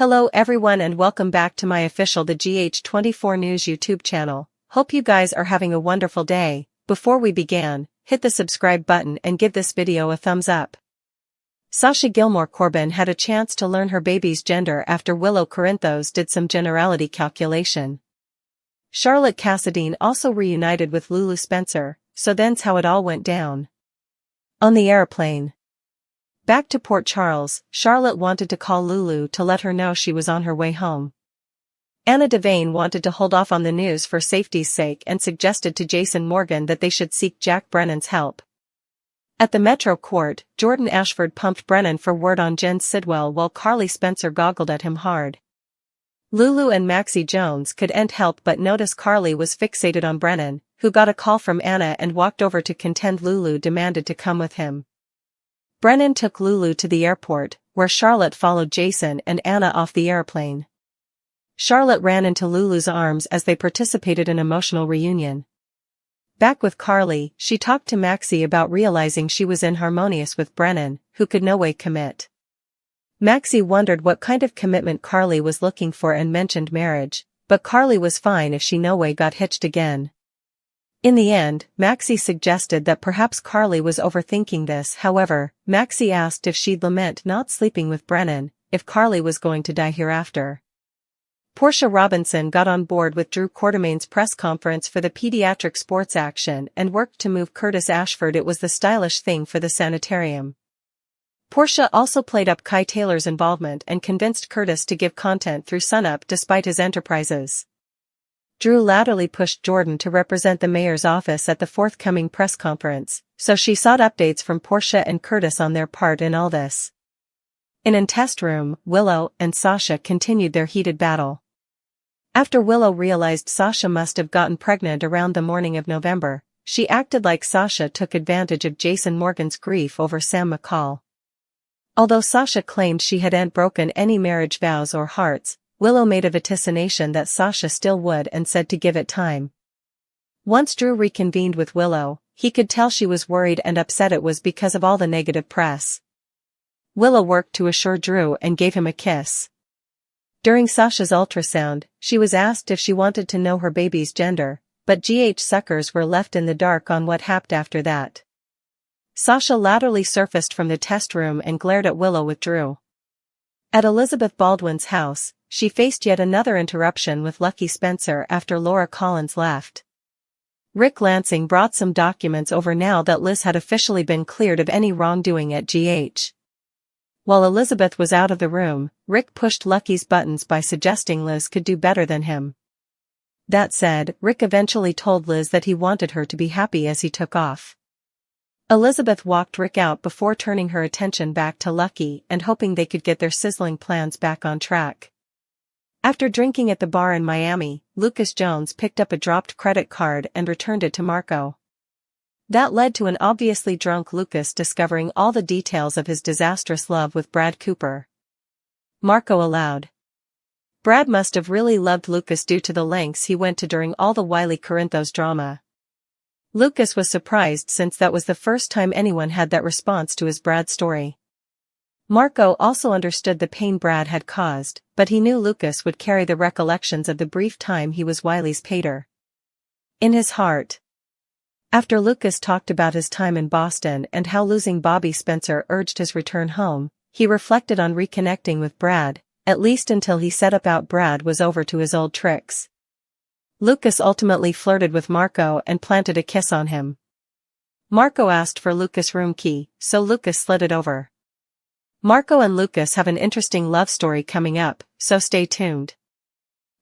Hello everyone and welcome back to my official The GH24 News YouTube channel. Hope you guys are having a wonderful day. Before we begin, hit the subscribe button and give this video a thumbs up. Sasha Gilmore Corbin had a chance to learn her baby's gender after Willow Corinthos did some generality calculation. Charlotte Cassadine also reunited with Lulu Spencer, so then's how it all went down. On the airplane. Back to Port Charles, Charlotte wanted to call Lulu to let her know she was on her way home. Anna Devane wanted to hold off on the news for safety's sake and suggested to Jason Morgan that they should seek Jack Brennan's help. At the Metro Court, Jordan Ashford pumped Brennan for word on Jen Sidwell while Carly Spencer goggled at him hard. Lulu and Maxie Jones couldn't help but notice Carly was fixated on Brennan, who got a call from Anna and walked over to contend Lulu demanded to come with him. Brennan took Lulu to the airport, where Charlotte followed Jason and Anna off the airplane. Charlotte ran into Lulu's arms as they participated in an emotional reunion. Back with Carly, she talked to Maxie about realizing she was inharmonious with Brennan, who could no way commit. Maxie wondered what kind of commitment Carly was looking for and mentioned marriage, but Carly was fine if she no way got hitched again. In the end, Maxie suggested that perhaps Carly was overthinking this. However, Maxie asked if she'd lament not sleeping with Brennan, if Carly was going to die hereafter. Portia Robinson got on board with Drew Quartermain's press conference for the pediatric sports action and worked to move Curtis Ashford. It was the stylish thing for the sanitarium. Portia also played up Kai Taylor's involvement and convinced Curtis to give content through Sunup despite his enterprises. Drew latterly pushed Jordan to represent the mayor's office at the forthcoming press conference, so she sought updates from Portia and Curtis on their part in all this. In a test room, Willow and Sasha continued their heated battle. After Willow realized Sasha must have gotten pregnant around the morning of November, she acted like Sasha took advantage of Jason Morgan's grief over Sam McCall. Although Sasha claimed she hadn't broken any marriage vows or hearts, Willow made a vaticination that Sasha still would and said to give it time. Once Drew reconvened with Willow, he could tell she was worried and upset. It was because of all the negative press. Willow worked to assure Drew and gave him a kiss. During Sasha's ultrasound, she was asked if she wanted to know her baby's gender, but GH suckers were left in the dark on what happened after that. Sasha latterly surfaced from the test room and glared at Willow with Drew. At Elizabeth Baldwin's house, she faced yet another interruption with Lucky Spencer after Laura Collins left. Rick Lansing brought some documents over now that Liz had officially been cleared of any wrongdoing at GH. While Elizabeth was out of the room, Rick pushed Lucky's buttons by suggesting Liz could do better than him. That said, Rick eventually told Liz that he wanted her to be happy as he took off. Elizabeth walked Rick out before turning her attention back to Lucky and hoping they could get their sizzling plans back on track. After drinking at the bar in Miami, Lucas Jones picked up a dropped credit card and returned it to Marco. That led to an obviously drunk Lucas discovering all the details of his disastrous love with Brad Cooper. Marco aloud. Brad must have really loved Lucas due to the lengths he went to during all the Wiley Corinthos drama. Lucas was surprised since that was the first time anyone had that response to his Brad story. Marco also understood the pain Brad had caused, but he knew Lucas would carry the recollections of the brief time he was Wiley's pater in his heart. After Lucas talked about his time in Boston and how losing Bobby Spencer urged his return home, he reflected on reconnecting with Brad, at least until he set about Brad was over to his old tricks. Lucas ultimately flirted with Marco and planted a kiss on him. Marco asked for Lucas' room key, so Lucas slid it over. Marco and Lucas have an interesting love story coming up, so stay tuned.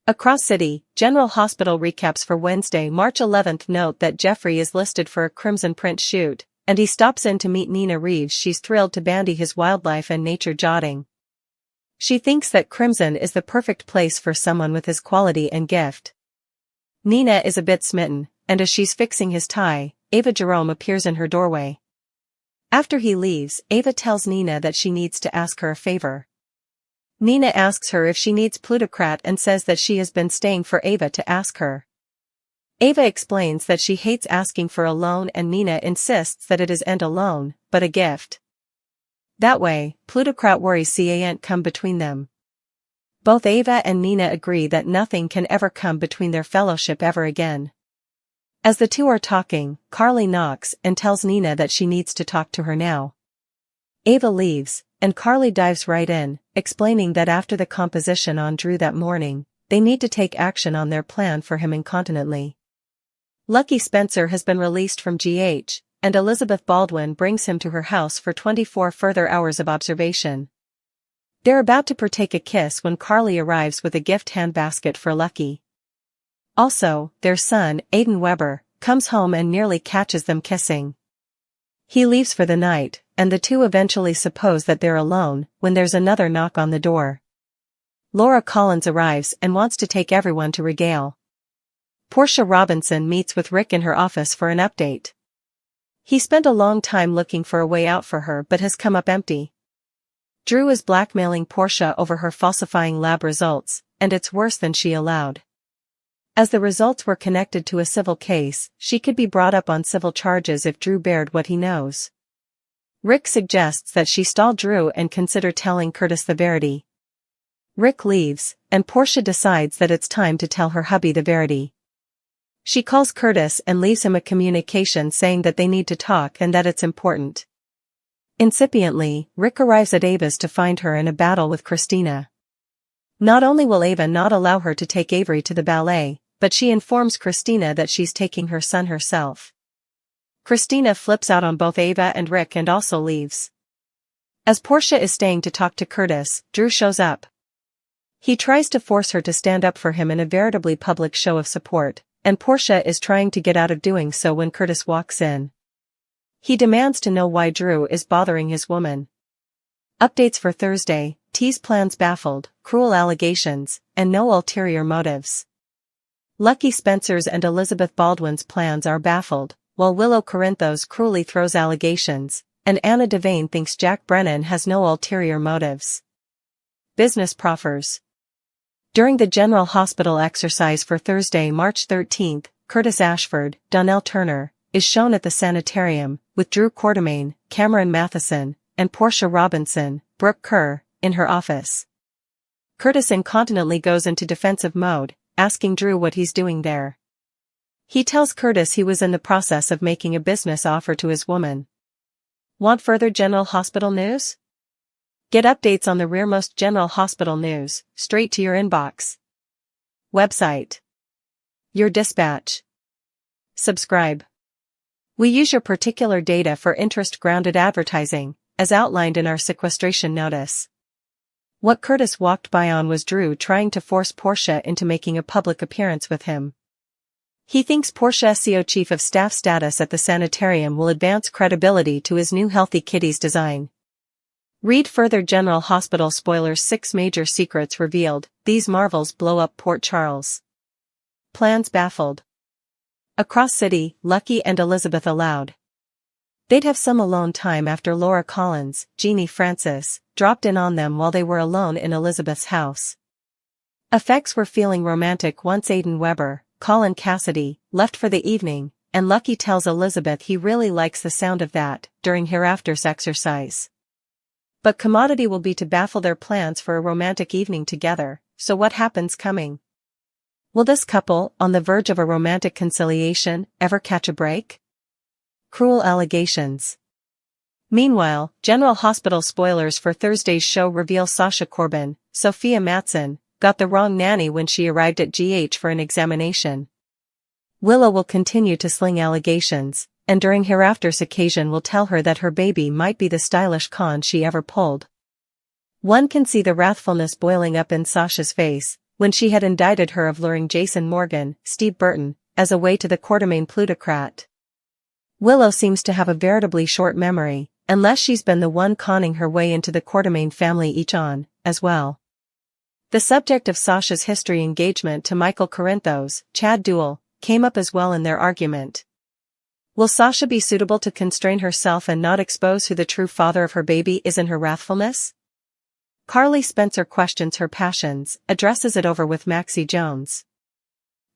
Across City, General Hospital recaps for Wednesday, March 11th note that Jeffrey is listed for a Crimson Print shoot, and he stops in to meet Nina Reeves. She's thrilled to bandy his wildlife and nature jotting. She thinks that Crimson is the perfect place for someone with his quality and gift. Nina is a bit smitten, and as she's fixing his tie, Ava Jerome appears in her doorway. After he leaves, Ava tells Nina that she needs to ask her a favor. Nina asks her if she needs plutocrat and says that she has been staying for Ava to ask her. Ava explains that she hates asking for a loan and Nina insists that it isn't a loan, but a gift. That way, plutocrat worries can't come between them. Both Ava and Nina agree that nothing can ever come between their fellowship ever again. As the two are talking, Carly knocks and tells Nina that she needs to talk to her now. Ava leaves, and Carly dives right in, explaining that after the composition on Drew that morning, they need to take action on their plan for him incontinently. Lucky Spencer has been released from GH, and Elizabeth Baldwin brings him to her house for 24 further hours of observation. They're about to partake a kiss when Carly arrives with a gift handbasket for Lucky. Also, their son, Aiden Weber, comes home and nearly catches them kissing. He leaves for the night, and the two eventually suppose that they're alone, when there's another knock on the door. Laura Collins arrives and wants to take everyone to regale. Portia Robinson meets with Rick in her office for an update. He spent a long time looking for a way out for her but has come up empty. Drew is blackmailing Portia over her falsifying lab results, and it's worse than she allowed. As the results were connected to a civil case, she could be brought up on civil charges if Drew bared what he knows. Rick suggests that she stall Drew and consider telling Curtis the verity. Rick leaves, and Portia decides that it's time to tell her hubby the verity. She calls Curtis and leaves him a communication saying that they need to talk and that it's important. Incipiently, Rick arrives at Ava's to find her in a battle with Christina. Not only will Ava not allow her to take Avery to the ballet, but she informs Christina that she's taking her son herself. Christina flips out on both Ava and Rick and also leaves. As Portia is staying to talk to Curtis, Drew shows up. He tries to force her to stand up for him in a veritably public show of support, and Portia is trying to get out of doing so when Curtis walks in. He demands to know why Drew is bothering his woman. Updates for Thursday: T's plans baffled, cruel allegations, and no ulterior motives. Lucky Spencer's and Elizabeth Baldwin's plans are baffled, while Willow Corinthos cruelly throws allegations, and Anna Devane thinks Jack Brennan has no ulterior motives. Business proffers. During the General Hospital exercise for Thursday, March 13, Curtis Ashford, Donnell Turner, is shown at the sanitarium, with Drew Quartermaine, Cameron Matheson, and Portia Robinson, Brooke Kerr, in her office. Curtis incontinently goes into defensive mode, asking Drew what he's doing there. He tells Curtis he was in the process of making a business offer to his woman. Want further General Hospital news? Get updates on the rearmost General Hospital news, straight to your inbox. Website. Your dispatch. Subscribe. We use your particular data for interest-grounded advertising, as outlined in our sequestration notice. What Curtis walked by on was Drew trying to force Portia into making a public appearance with him. He thinks Portia's CO Chief of Staff status at the sanitarium will advance credibility to his new Healthy Kitties design. Read further General Hospital spoilers: 6 major secrets revealed, these marvels blow up Port Charles. Plans baffled. Across city, Lucky and Elizabeth allowed. They'd have some alone time after Laura Collins, Jeannie Francis, dropped in on them while they were alone in Elizabeth's house. Effects were feeling romantic once Aiden Weber, Colin Cassidy, left for the evening, and Lucky tells Elizabeth he really likes the sound of that, during Hereafter's exercise. But commodity will be to baffle their plans for a romantic evening together, so what happens coming? Will this couple, on the verge of a romantic conciliation, ever catch a break? Cruel allegations. Meanwhile, General Hospital spoilers for Thursday's show reveal Sasha Corbin, Sophia Matson, got the wrong nanny when she arrived at GH for an examination. Willow will continue to sling allegations, and during Hereafter's occasion will tell her that her baby might be the stylish con she ever pulled. One can see the wrathfulness boiling up in Sasha's face, when she had indicted her of luring Jason Morgan, Steve Burton, as a way to the Quartermaine plutocrat. Willow seems to have a veritably short memory, unless she's been the one conning her way into the Quartermaine family each on, as well. The subject of Sasha's history engagement to Michael Corinthos, Chad Duell, came up as well in their argument. Will Sasha be suitable to constrain herself and not expose who the true father of her baby is in her wrathfulness? Carly Spencer questions her passions, addresses it over with Maxie Jones.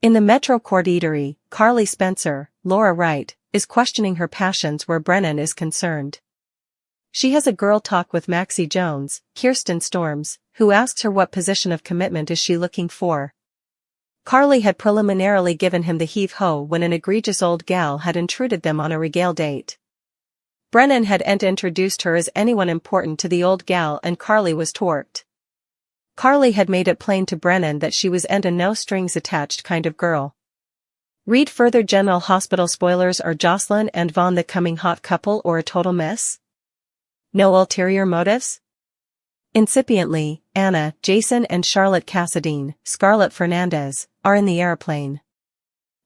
In the Metro Court Eatery, Carly Spencer, Laura Wright, is questioning her passions where Brennan is concerned. She has a girl talk with Maxie Jones, Kirsten Storms, who asks her what position of commitment is she looking for. Carly had preliminarily given him the heave-ho when an egregious old gal had intruded them on a regale date. Brennan hadn't introduced her as anyone important to the old gal and Carly was torqued. Carly had made it plain to Brennan that she was a no-strings-attached kind of girl. Read further. General Hospital spoilers. Are Jocelyn and Vaughn the coming hot couple or a total miss? No ulterior motives? Incipiently, Anna, Jason and Charlotte Cassadine, Scarlett Fernandez, are in the airplane.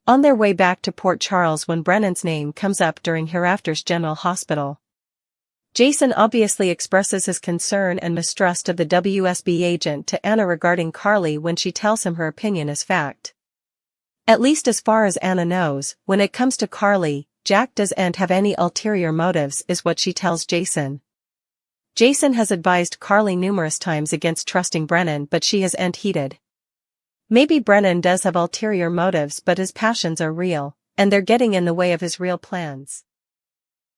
On their way back to Port Charles when Brennan's name comes up during Hereafter's General Hospital. Jason obviously expresses his concern and mistrust of the WSB agent to Anna regarding Carly when she tells him her opinion is fact. At least as far as Anna knows, when it comes to Carly, Jack doesn't have any ulterior motives is what she tells Jason. Jason has advised Carly numerous times against trusting Brennan but she hasn't heeded. Maybe Brennan does have ulterior motives but his passions are real, and they're getting in the way of his real plans.